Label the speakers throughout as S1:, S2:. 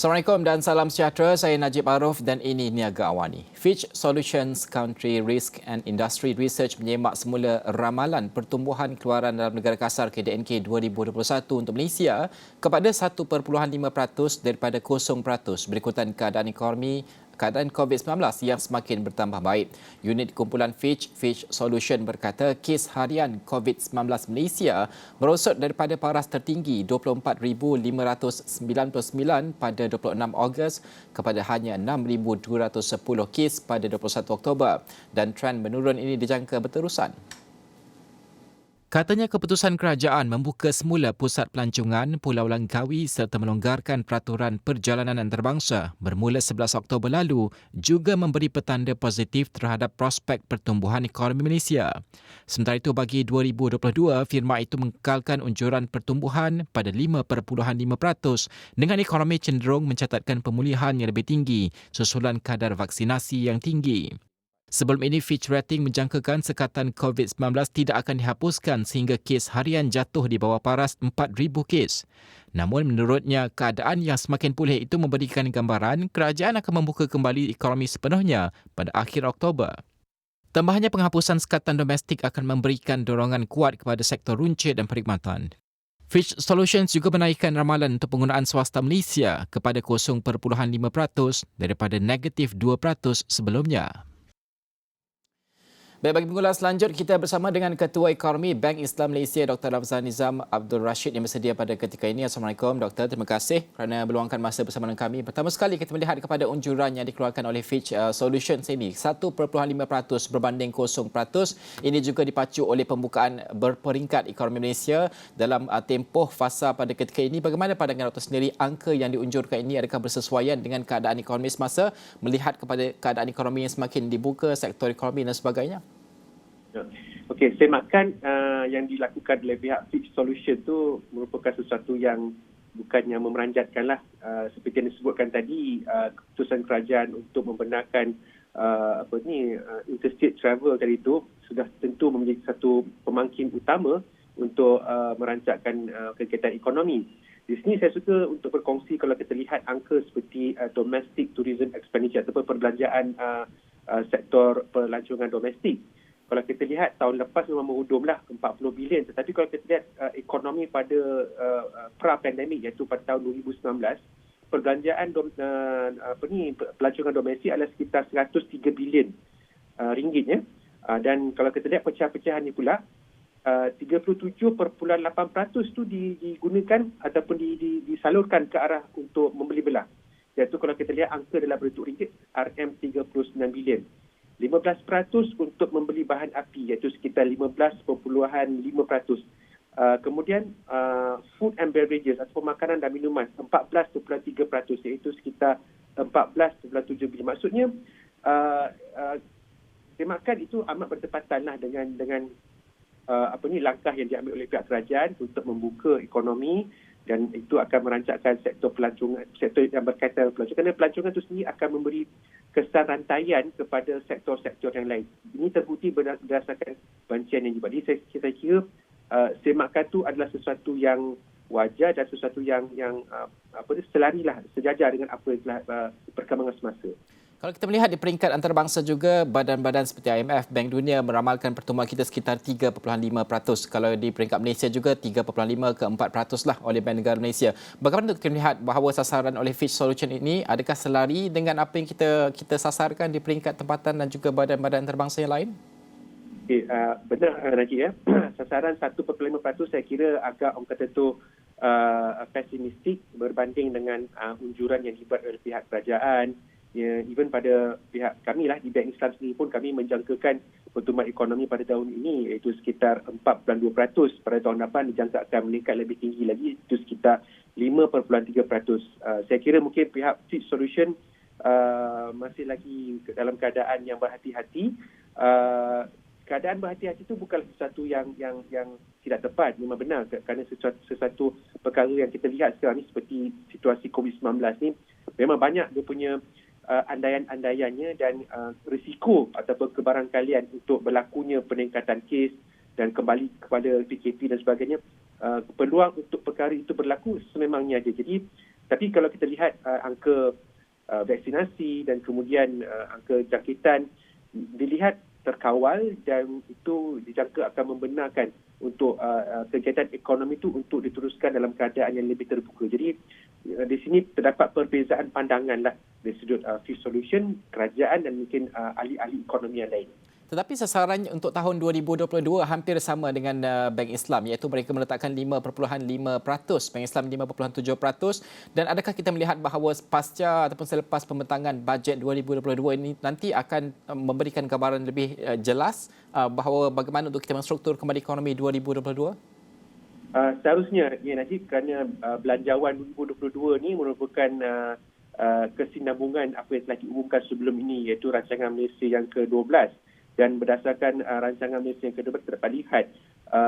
S1: Assalamualaikum dan salam sejahtera. Saya Najib Arif dan ini Niaga Awani. Fitch Solutions Country Risk and Industry Research menyemak semula ramalan pertumbuhan keluaran dalam negara kasar KDNK 2021 untuk Malaysia kepada 1.5% daripada 0% berikutan keadaan COVID-19 yang semakin bertambah baik. Unit kumpulan Fitch Solution berkata kes harian COVID-19 Malaysia merosot daripada paras tertinggi 24,599 pada 26 Ogos kepada hanya 6,210 kes pada 21 Oktober dan trend menurun ini dijangka berterusan. Katanya keputusan kerajaan membuka semula pusat pelancongan Pulau Langkawi serta melonggarkan peraturan perjalanan antarabangsa bermula 11 Oktober lalu juga memberi petanda positif terhadap prospek pertumbuhan ekonomi Malaysia. Sementara itu bagi 2022, firma itu mengekalkan unjuran pertumbuhan pada 5.5% dengan ekonomi cenderung mencatatkan pemulihan yang lebih tinggi susulan kadar vaksinasi yang tinggi. Sebelum ini, Fitch Rating menjangkakan sekatan COVID-19 tidak akan dihapuskan sehingga kes harian jatuh di bawah paras 4,000 kes. Namun menurutnya, keadaan yang semakin pulih itu memberikan gambaran kerajaan akan membuka kembali ekonomi sepenuhnya pada akhir Oktober. Tambahnya, penghapusan sekatan domestik akan memberikan dorongan kuat kepada sektor runcit dan perkhidmatan. Fitch Solutions juga menaikkan ramalan untuk penggunaan swasta Malaysia kepada 0.5% daripada negatif 2% sebelumnya. Baik, bagi pengulas lanjut, kita bersama dengan Ketua Ekonomi Bank Islam Malaysia, Dr. Ramzan Nizam Abdul Rashid yang bersedia pada ketika ini. Assalamualaikum, Doktor. Terima kasih kerana meluangkan masa bersama dengan kami. Pertama sekali, kita melihat kepada unjuran yang dikeluarkan oleh Fitch Solutions ini, 1.5% berbanding 0%. Ini juga dipacu oleh pembukaan berperingkat ekonomi Malaysia dalam tempoh fasa pada ketika ini. Bagaimana pandangan Doktor sendiri, angka yang diunjurkan ini adakah bersesuaian dengan keadaan ekonomi semasa, melihat kepada keadaan ekonomi yang semakin dibuka, sektor ekonomi dan sebagainya?
S2: Okey, semakan yang dilakukan oleh pihak Fitch Solution itu merupakan sesuatu yang bukannya memeranjatkanlah. Seperti yang disebutkan tadi, keputusan kerajaan untuk membenarkan interstate travel tadi itu sudah tentu menjadi satu pemangkin utama untuk merancangkan kegiatan ekonomi. Di sini saya suka untuk berkongsi kalau kita lihat angka seperti domestic tourism expenditure ataupun perbelanjaan sektor pelancongan domestik. Kalau kita lihat tahun lepas memang menghudumlah 40 bilion, tetapi kalau kita lihat ekonomi pada pra-pandemik iaitu pada tahun 2019, perbelanjaan pelancongan domestik adalah sekitar 103 bilion ringgit ya. Dan kalau kita lihat pecahan-pecahan ni pula 37.8% tu digunakan ataupun disalurkan ke arah untuk membeli belah. Iaitu kalau kita lihat angka dalam bentuk ringgit RM39 bilion. 15% untuk membeli bahan api iaitu sekitar 15.5%. Kemudian food and beverages atau makanan dan minuman 14.3% iaitu sekitar 14.7 bilion. Maksudnya semakan itu amat bertepatanlah dengan langkah yang diambil oleh pihak kerajaan untuk membuka ekonomi dan itu akan merancangkan sektor pelancongan, sektor yang berkaitan dengan pelancongan. Kerana pelancongan itu sendiri akan memberi kesan rantaian kepada sektor-sektor yang lain. Ini terbukti berdasarkan bancian yang dibuat. Jadi saya kira semakan itu adalah sesuatu yang wajar dan sesuatu yang selarilah sejajar dengan apa yang telah perkembangan semasa.
S1: Kalau kita melihat di peringkat antarabangsa juga, badan-badan seperti IMF, Bank Dunia meramalkan pertumbuhan kita sekitar 3.5%. Kalau di peringkat Malaysia juga 3.5 ke 4% lah oleh Bank Negara Malaysia. Bagaimana kita melihat bahawa sasaran oleh Fitch Solution ini adakah selari dengan apa yang kita sasarkan di peringkat tempatan dan juga badan-badan antarabangsa yang lain?
S2: Okay, benar Najib ya. Sasaran 1.5% saya kira agak orang kata tu pesimistik berbanding dengan unjuran yang dibuat oleh pihak kerajaan. Ya, even pada pihak kami lah di Bank Islam sendiri pun kami menjangkakan pertumbuhan ekonomi pada tahun ini iaitu sekitar 4.2%. Pada tahun depan dijangka akan meningkat lebih tinggi lagi itu sekitar 5.3%. Saya kira mungkin pihak Fitch Solution masih lagi dalam keadaan yang berhati-hati. Keadaan berhati-hati itu bukanlah sesuatu yang tidak tepat, memang benar kerana sesuatu perkara yang kita lihat sekarang ni seperti situasi COVID-19 ni memang banyak dia punya andaian-andaiannya dan risiko ataupun kebarangkalian untuk berlakunya peningkatan kes dan kembali kepada PKP dan sebagainya. Peluang untuk perkara itu berlaku sememangnya ada. Jadi Tapi kalau kita lihat angka vaksinasi dan kemudian angka jangkitan dilihat terkawal dan itu dijangka akan membenarkan untuk kegiatan ekonomi itu untuk diteruskan dalam keadaan yang lebih terbuka. Jadi di sini terdapat perbezaan pandangan lah dari sudut Fish Solution, kerajaan dan mungkin ahli-ahli ekonomi yang lain.
S1: Tetapi sasaran untuk tahun 2022 hampir sama dengan Bank Islam, iaitu mereka meletakkan 5.5%, Bank Islam 5.7%. Dan adakah kita melihat bahawa pasca ataupun selepas pembentangan bajet 2022 ini nanti akan memberikan gambaran lebih jelas bahawa bagaimana untuk kita menstruktur kembali ekonomi 2022?
S2: Seharusnya, ya Najib, kerana belanjawan 2022 ini merupakan kesinambungan apa yang telah diumumkan sebelum ini, iaitu rancangan Malaysia yang ke-12. Dan berdasarkan rancangan Malaysia yang ke-12 terdapat lihat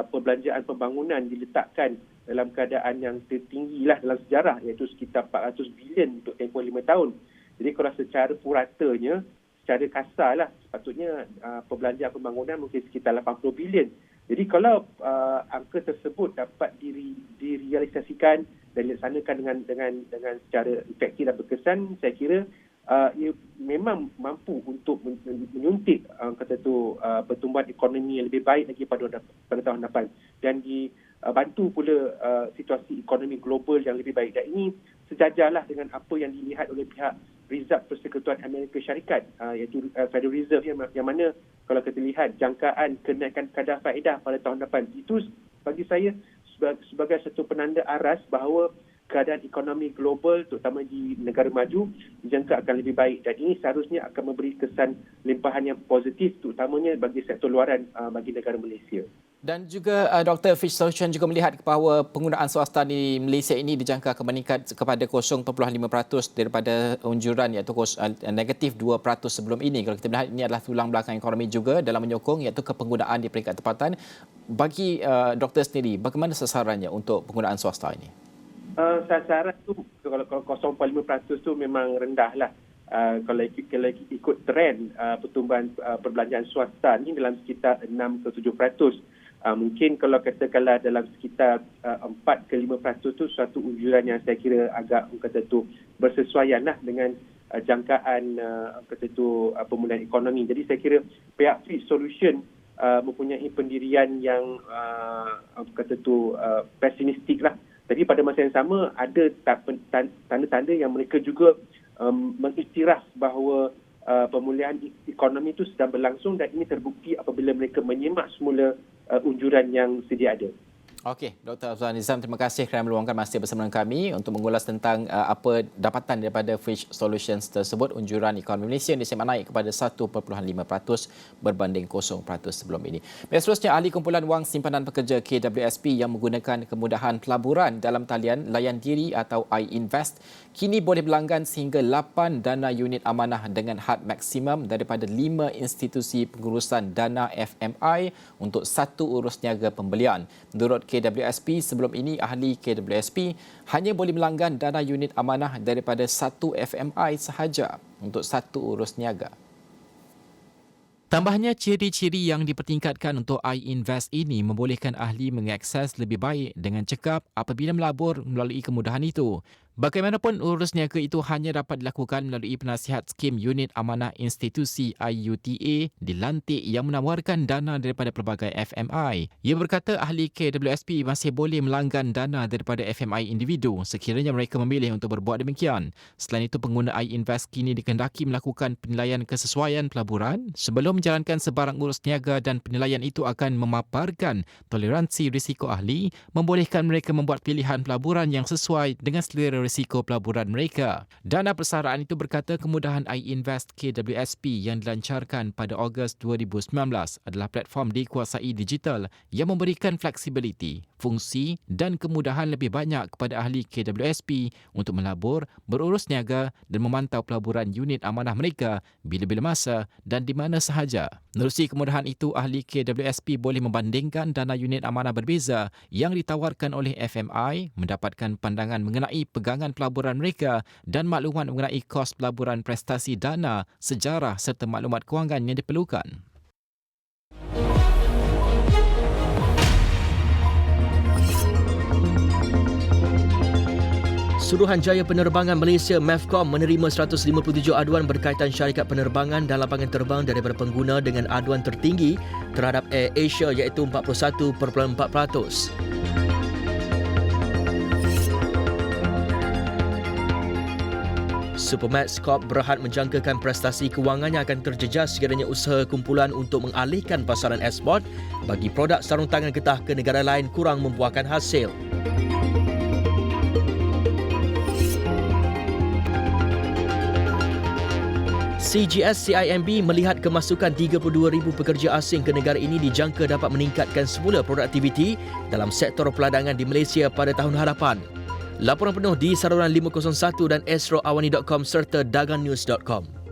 S2: perbelanjaan pembangunan diletakkan dalam keadaan yang tertinggi lah dalam sejarah, iaitu sekitar 400 bilion untuk tempoh 5 tahun. Jadi kalau secara puratanya, secara kasar lah, sepatutnya perbelanjaan pembangunan mungkin sekitar 80 bilion. Jadi kalau angka tersebut dapat direalisasikan dan dilaksanakan dengan secara efektif dan berkesan, saya kira ia memang mampu untuk menyuntik pertumbuhan ekonomi yang lebih baik lagi pada tahun depan dan dibantu pula situasi ekonomi global yang lebih baik. Dan ini sejajarlah dengan apa yang dilihat oleh pihak Reserve Persekutuan Amerika Syarikat, iaitu Federal Reserve, yang mana kalau kita lihat jangkaan kenaikan kadar faedah pada tahun depan, itu bagi saya sebagai satu penanda aras bahawa keadaan ekonomi global terutama di negara maju dijangka akan lebih baik dan ini seharusnya akan memberi kesan limpahan yang positif terutamanya bagi sektor luaran bagi negara Malaysia.
S1: Dan juga Dr. Fish Solution juga melihat bahawa penggunaan swasta di Malaysia ini dijangka akan meningkat kepada 0.5% daripada unjuran iaitu negatif 2% sebelum ini. Kalau kita melihat ini adalah tulang belakang ekonomi juga dalam menyokong iaitu kepenggunaan di peringkat tempatan. Bagi doktor sendiri, bagaimana sasarannya untuk penggunaan swasta ini?
S2: Sasaran tu kalau 0.5% tu memang rendah lah. Kalau ikut trend pertumbuhan perbelanjaan swasta ni dalam sekitar 6 ke 7%. Mungkin kalau katakanlah dalam sekitar 4 ke 5% tu suatu unjuran yang saya kira agak bersesuaian lah dengan jangkaan pemulihan ekonomi. Jadi saya kira pihak Fish Solution mempunyai pendirian yang pesimistik lah. Tapi pada masa yang sama ada tanda-tanda yang mereka juga mengiktiraf bahawa pemulihan ekonomi itu sedang berlangsung dan ini terbukti apabila mereka menyemak semula unjuran yang sedia ada.
S1: Okey, Dr. Afzal Nizam, terima kasih kerana meluangkan masa bersama dengan kami untuk mengulas tentang apa dapatan daripada Fish Solutions tersebut. Unjuran ekonomi Malaysia disemak naik kepada 1.5% berbanding 0% sebelum ini. Baik, seterusnya, Ahli Kumpulan Wang Simpanan Pekerja KWSP yang menggunakan kemudahan pelaburan dalam talian layan diri atau iInvest kini boleh berlanggan sehingga 8 dana unit amanah dengan had maksimum daripada 5 institusi pengurusan dana FMI untuk satu urus niaga pembelian. Menurut KWSP, sebelum ini ahli KWSP hanya boleh melanggan dana unit amanah daripada satu FMI sahaja untuk satu urus niaga. Tambahnya, ciri-ciri yang dipertingkatkan untuk iInvest ini membolehkan ahli mengakses lebih baik dengan cekap apabila melabur melalui kemudahan itu. Bagaimanapun, urus niaga itu hanya dapat dilakukan melalui penasihat skim unit amanah institusi IUTA dilantik yang menawarkan dana daripada pelbagai FMI. Ia berkata ahli KWSP masih boleh melanggan dana daripada FMI individu sekiranya mereka memilih untuk berbuat demikian. Selain itu, pengguna iInvest kini dikehendaki melakukan penilaian kesesuaian pelaburan sebelum menjalankan sebarang urus niaga dan penilaian itu akan memaparkan toleransi risiko ahli, membolehkan mereka membuat pilihan pelaburan yang sesuai dengan selera risiko pelaburan mereka. Dana persaraan itu berkata kemudahan iInvest KWSP yang dilancarkan pada Ogos 2019 adalah platform dikuasai digital yang memberikan fleksibiliti, fungsi dan kemudahan lebih banyak kepada ahli KWSP untuk melabur, berurus niaga dan memantau pelaburan unit amanah mereka bila-bila masa dan di mana sahaja. Menerusi kemudahan itu, ahli KWSP boleh membandingkan dana unit amanah berbeza yang ditawarkan oleh FMI, mendapatkan pandangan mengenai pegangan pelaburan mereka dan maklumat mengenai kos pelaburan prestasi dana, sejarah serta maklumat kewangan yang diperlukan.
S3: Suruhanjaya Penerbangan Malaysia MEFCOM menerima 157 aduan berkaitan syarikat penerbangan dan lapangan terbang daripada pengguna dengan aduan tertinggi terhadap Air Asia iaitu 41.4%. Supermax Corp berhad menjangkakan prestasi kewangannya akan terjejas sekiranya usaha kumpulan untuk mengalihkan pasaran ekspor bagi produk sarung tangan getah ke negara lain kurang membuahkan hasil. CGS CIMB melihat kemasukan 32,000 pekerja asing ke negara ini dijangka dapat meningkatkan semula produktiviti dalam sektor peladangan di Malaysia pada tahun hadapan. Laporan penuh di saluran 501 dan astroawani.com serta dagannews.com.